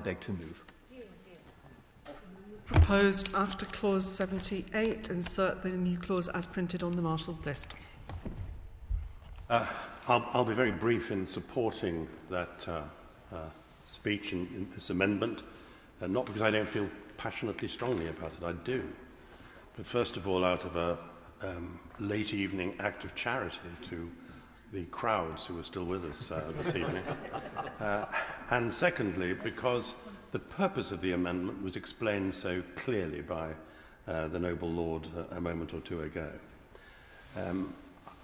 beg to move. Proposed after clause 78, insert the new clause as printed on the marshal list. I'll be very brief in supporting that speech in this amendment, not because I don't feel passionately strongly about it, I do, but first of all out of a late evening act of charity to the crowds who are still with us this evening, and secondly because the purpose of the amendment was explained so clearly by the Noble Lord a moment or two ago.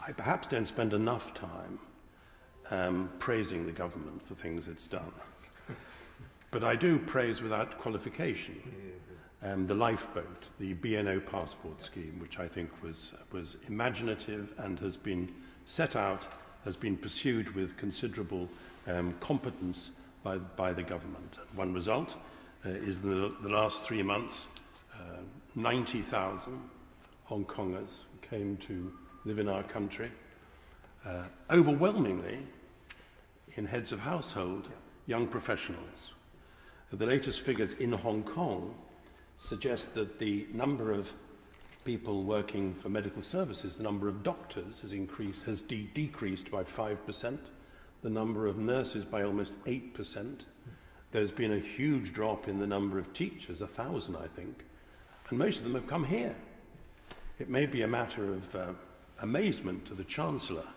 I perhaps don't spend enough time praising the government for things it's done. But I do praise without qualification the lifeboat, the BNO passport scheme, which I think was imaginative and has been set out, has been pursued with considerable competence by the government. One result is the last 3 months, 90,000 Hong Kongers came to live in our country, overwhelmingly in heads of household, young professionals. The latest figures in Hong Kong suggest that the number of people working for medical services, the number of doctors has decreased by 5%, the number of nurses by almost 8%. There's been a huge drop in the number of teachers, 1,000 I think, and most of them have come here. It may be a matter of amazement to the Chancellor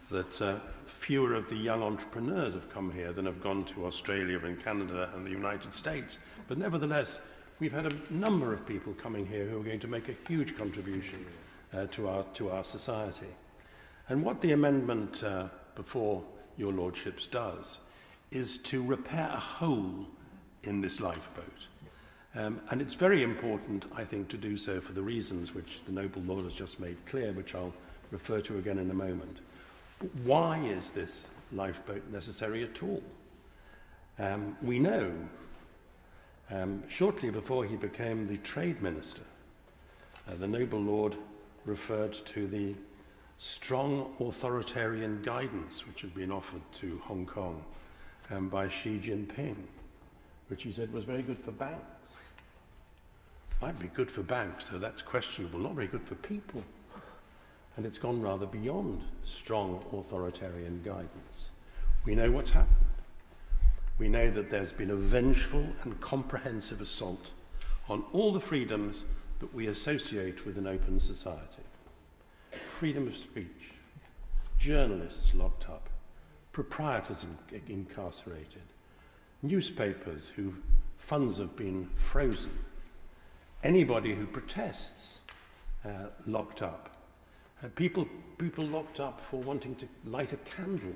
that fewer of the young entrepreneurs have come here than have gone to Australia and Canada and the United States. But nevertheless, we've had a number of people coming here who are going to make a huge contribution to our society. And what the amendment before your lordships does is to repair a hole in this lifeboat. And it's very important, I think, to do so for the reasons which the Noble Lord has just made clear, which I'll refer to again in a moment. Why is this lifeboat necessary at all? We know, shortly before he became the Trade Minister, the Noble Lord referred to the strong authoritarian guidance which had been offered to Hong Kong by Xi Jinping, which he said was very good for banks. Might be good for banks, so that's questionable, not very good for people. And it's gone rather beyond strong authoritarian guidance. We know what's happened. We know that there's been a vengeful and comprehensive assault on all the freedoms that we associate with an open society. Freedom of speech, journalists locked up, proprietors incarcerated, newspapers whose funds have been frozen, anybody who protests locked up, people locked up for wanting to light a candle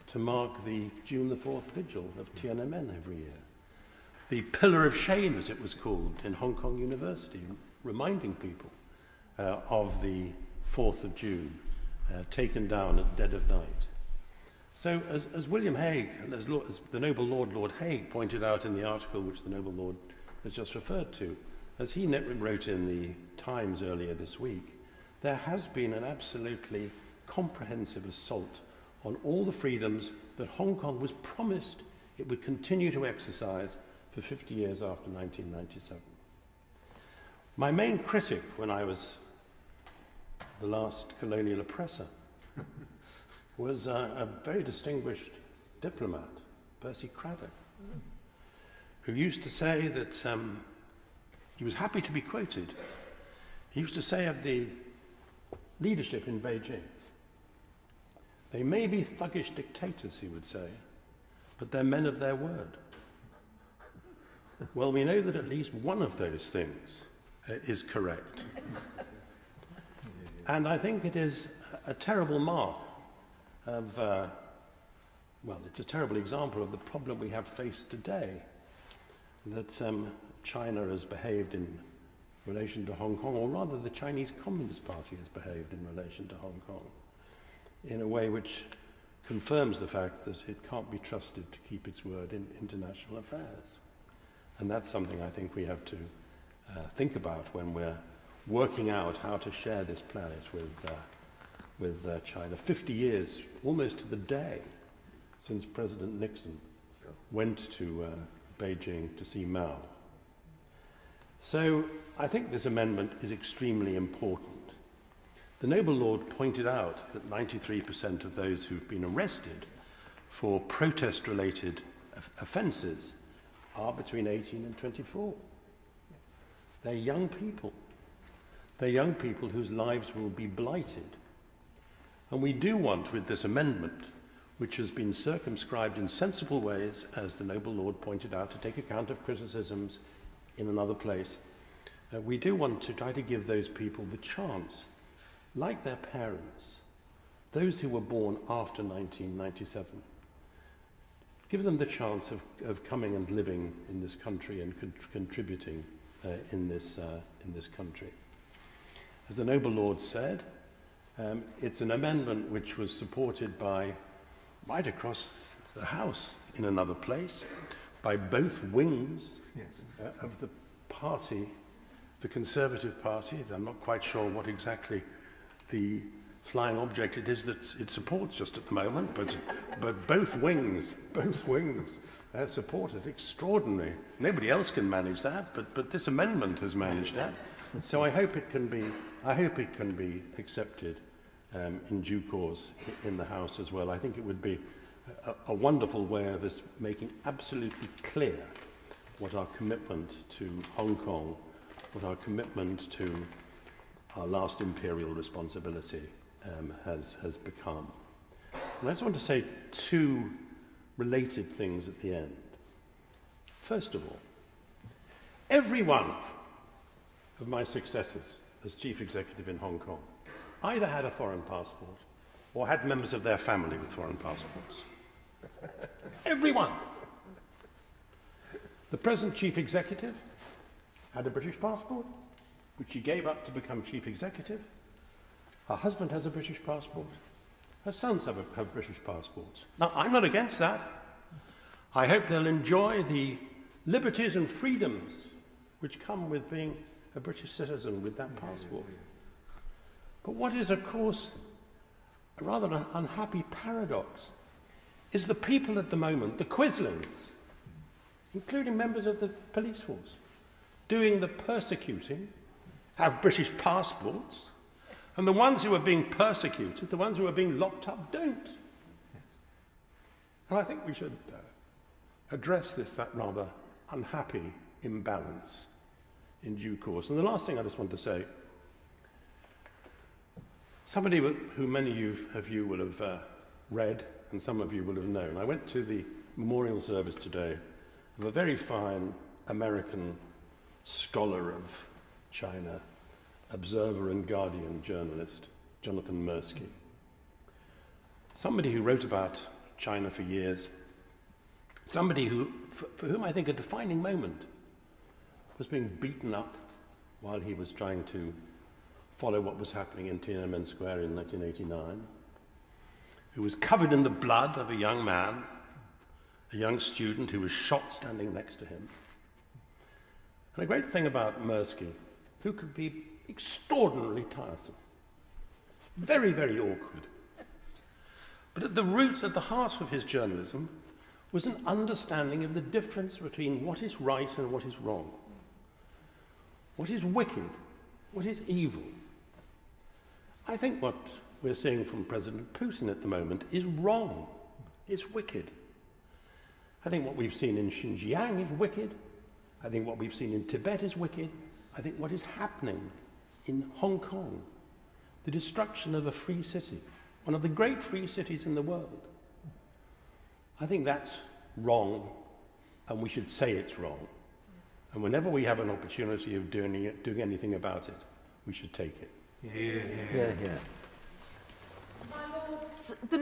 to mark the June the 4th vigil of Tiananmen every year. The Pillar of Shame, as it was called, in Hong Kong University, reminding people of the 4th of June, taken down at dead of night. So as William Hague, as the Noble Lord, Lord Hague, pointed out in the article which the Noble Lord has just referred to, as he wrote in the Times earlier this week, there has been an absolutely comprehensive assault on all the freedoms that Hong Kong was promised it would continue to exercise for 50 years after 1997. My main critic when I was the last colonial oppressor was a very distinguished diplomat, Percy Craddock, who used to say that he was happy to be quoted. He used to say of the leadership in Beijing, they may be thuggish dictators, he would say, but they're men of their word. Well, we know that at least one of those things is correct. And I think it is a terrible mark of, well, it's a terrible example of the problem we have faced today, that China has behaved in relation to Hong Kong, or rather the Chinese Communist Party has behaved in relation to Hong Kong, in a way which confirms the fact that it can't be trusted to keep its word in international affairs. And that's something I think we have to think about when we're working out how to share this planet with China. 50 years, almost to the day, since President Nixon went to Beijing to see Mao. So I think this amendment is extremely important. The noble lord pointed out that 93% of those who've been arrested for protest-related offences are between 18 and 24. They're young people. They're young people whose lives will be blighted. And we do want, with this amendment, which has been circumscribed in sensible ways, as the noble lord pointed out, to take account of criticisms in another place, we do want to try to give those people the chance, like their parents, those who were born after 1997, give them the chance of coming and living in this country and contributing in this country. As the noble lord said, it's an amendment which was supported by, right across the House in another place, by both wings of the party, the Conservative Party. I'm not quite sure what exactly the flying object it is that it supports just at the moment, but both wings support it. Extraordinary. Nobody else can manage that, but this amendment has managed that. So I hope it can be accepted in due course in the House as well. I think it would be a wonderful way of us making absolutely clear what our commitment to Hong Kong, what our commitment to our last imperial responsibility has become. And I just want to say two related things at the end. First of all, every one of my successors as chief executive in Hong Kong either had a foreign passport or had members of their family with foreign passports. Everyone. The present chief executive had a British passport, which she gave up to become chief executive. Her husband has a British passport. Her sons have British passports. Now, I'm not against that. I hope they'll enjoy the liberties and freedoms which come with being a British citizen with that passport. But what is, of course, a rather unhappy paradox is the people at the moment, the Quislings, including members of the police force, doing the persecuting, have British passports, and the ones who are being persecuted, the ones who are being locked up, don't. And I think we should address that rather unhappy imbalance in due course. And the last thing I just want to say, somebody who many of you will have read and some of you will have known. I went to the memorial service today of a very fine American scholar of China, observer and Guardian journalist, Jonathan Mirsky. Somebody who wrote about China for years, somebody who, for whom I think a defining moment was being beaten up while he was trying to follow what was happening in Tiananmen Square in 1989, who was covered in the blood of a young man, a young student who was shot standing next to him. And a great thing about Mirsky, who could be extraordinarily tiresome, very, very awkward. But at the roots, at the heart of his journalism, was an understanding of the difference between what is right and what is wrong, what is wicked, what is evil. I think what we're seeing from President Putin at the moment is wrong, it's wicked. I think what we've seen in Xinjiang is wicked. I think what we've seen in Tibet is wicked. I think what is happening in Hong Kong, the destruction of a free city, one of the great free cities in the world, I think that's wrong, and we should say it's wrong. And whenever we have an opportunity of doing anything about it, we should take it. Yeah. My lords, the